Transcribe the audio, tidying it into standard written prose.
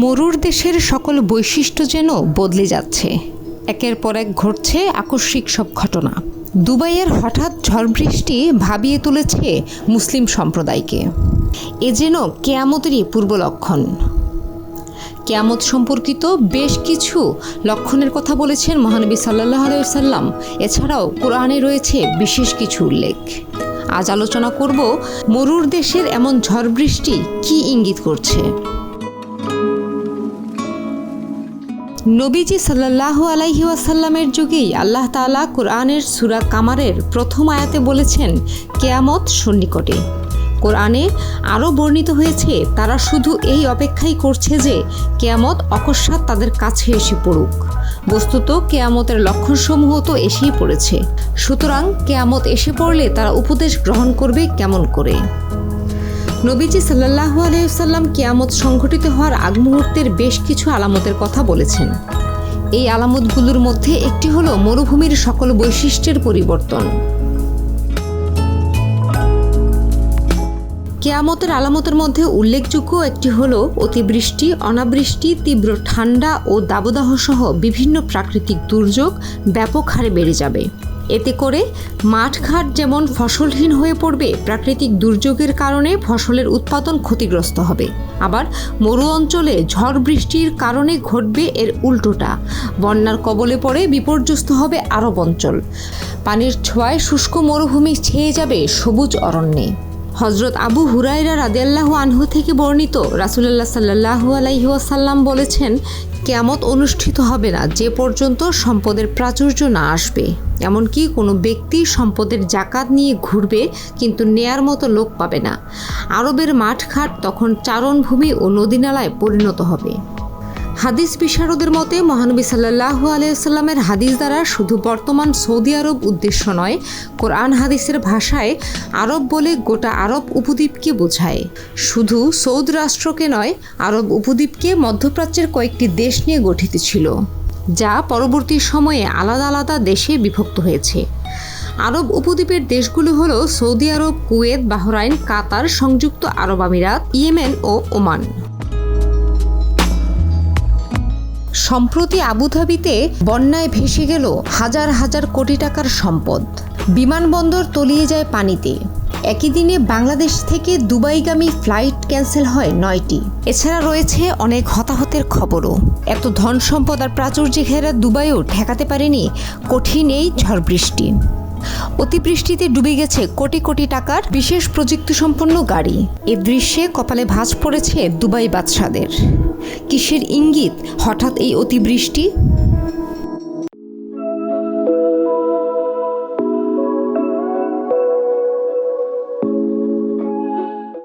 মরুর দেশের সকল বৈশিষ্ট্য যেন বদলে যাচ্ছে। একের পর এক ঘটছে আকস্মিক সব ঘটনা। দুবাইয়ের হঠাৎ ঝড় বৃষ্টি ভাবিয়ে তুলেছে মুসলিম সম্প্রদায়কে। এ যেন কেয়ামতেরই পূর্ব লক্ষণ। কেয়ামত সম্পর্কিত বেশ কিছু লক্ষণের কথা বলেছেন মহানবী সাল্লাল্লাহু আলাইহি ওয়াসাল্লাম। এছাড়াও কোরআনে রয়েছে বিশেষ কিছু উল্লেখ। আজ আলোচনা করব মরুর দেশের এমন ঝড় বৃষ্টি কি ইঙ্গিত করছে। নবীজি সাল্লাল্লাহু আলাইহি ওয়াসাল্লামের যুগেই আল্লাহ তাআলা কোরআনের সূরা কামারের প্রথম আয়াতে বলেছেন, কিয়ামত সন্নিকটে। কোরআনে আরও বর্ণিত হয়েছে, তারা শুধু এই অপেক্ষাই করছে যে কিয়ামত অকস্মাৎ তাদের কাছে এসে পড়ুক। বস্তুত কিয়ামতের লক্ষণসমূহ তো এসেই পড়েছে। সুতরাং কিয়ামত এসে পড়লে তারা উপদেশ গ্রহণ করবে কেমন করে। নবীজি সাল্লাল্লাহু আলাইহি ওয়াসাল্লাম কিয়ামত সংঘটিত হওয়ার আগ মুহূর্তের বেশ কিছু আলামতের কথা বলেছেন। এই আলামতগুলোর মধ্যে একটি হলো মরুভূমির সকল বৈশিষ্ট্যের পরিবর্তন। কিয়ামতের আলামতের মধ্যে উল্লেখযোগ্য একটি হলো অতিবৃষ্টি, অনাবৃষ্টি, তীব্র ঠান্ডা ও দাবদাহ সহ বিভিন্ন প্রাকৃতিক দুর্যোগ ব্যাপক হারে বেড়ে যাবে। এতে করে মাঠঘাট যেমন ফসলহীন হয়ে পড়বে, প্রাকৃতিক দুর্যোগের কারণে ফসলের উৎপাদন ক্ষতিগ্রস্ত হবে। আবার মরু অঞ্চলে ঝড় বৃষ্টির কারণে ঘটবে এর উল্টোটা। বন্যার কবলে পড়ে বিপর্যস্ত হবে আরব অঞ্চল। পানির ছোঁয়ায় শুষ্ক মরুভূমি ছেয়ে যাবে সবুজ অরণ্যে। হযরত আবু হুরায়রা রাদিয়াল্লাহু আনহু থেকে বর্ণিত, রাসূলুল্লাহ সাল্লাল্লাহু আলাইহি ওয়াসাল্লাম বলেছেন, কিয়ামত অনুষ্ঠিত হবে না যে পর্যন্ত সম্পদের প্রাচুর্য না আসবে। এমনকি কোনো ব্যক্তি সম্পদের জাকাত নিয়ে ঘুরবে, কিন্তু নেয়ার মতো লোক পাবে না। আরবের মাঠঘাট তখন চারণভূমি ও নদীনালায় পরিণত হবে। হাদিস বিশারদের মতে মহানবী সাল্লাল্লাহু আলাইহি ওয়াসাল্লামের হাদিস দ্বারা শুধু বর্তমান সৌদি আরব উদ্দেশ্য নয়, কোরআন হাদিসের ভাষায় আরব বলে গোটা আরব উপদ্বীপকে বোঝায়। শুধু সৌদ রাষ্ট্রকে নয়, আরব উপদ্বীপকে মধ্যপ্রাচ্যের কয়েকটি দেশ নিয়ে গঠিত ছিল, যা পরবর্তী সময়ে আলাদা আলাদা দেশে বিভক্ত হয়েছে। আরব উপদ্বীপের দেশগুলো হলো সৌদি আরব, কুয়েত, বাহরাইন, কাতার, সংযুক্ত আরব আমিরাত, ইয়েমেন ও ওমান। সম্প্রতি আবুধাবিতে বন্যায় ভেসে গেল হাজার হাজার কোটি টাকার সম্পদ। বিমানবন্দর তলিয়ে যায় পানিতে। একই দিনে বাংলাদেশ থেকে দুবাইগামী ফ্লাইট ক্যান্সেল হয় 9টি। এছাড়া রয়েছে অনেক হতাহতের খবরও। এত ধন সম্পদ আর প্রাচুর্যে ঘেরা দুবাইও ঠেকাতে পারেনি কঠিন এই ঝড় বৃষ্টি। অতিবৃষ্টিতে ডুবে গেছে কোটি কোটি টাকার বিশেষ প্রযুক্তিসম্পন্ন গাড়ি। এ দৃশ্যে কপালে ভাঁজ পড়েছে দুবাই বাদশাদের। কিসের ইঙ্গিত হঠাৎ এই অতিবৃষ্টি?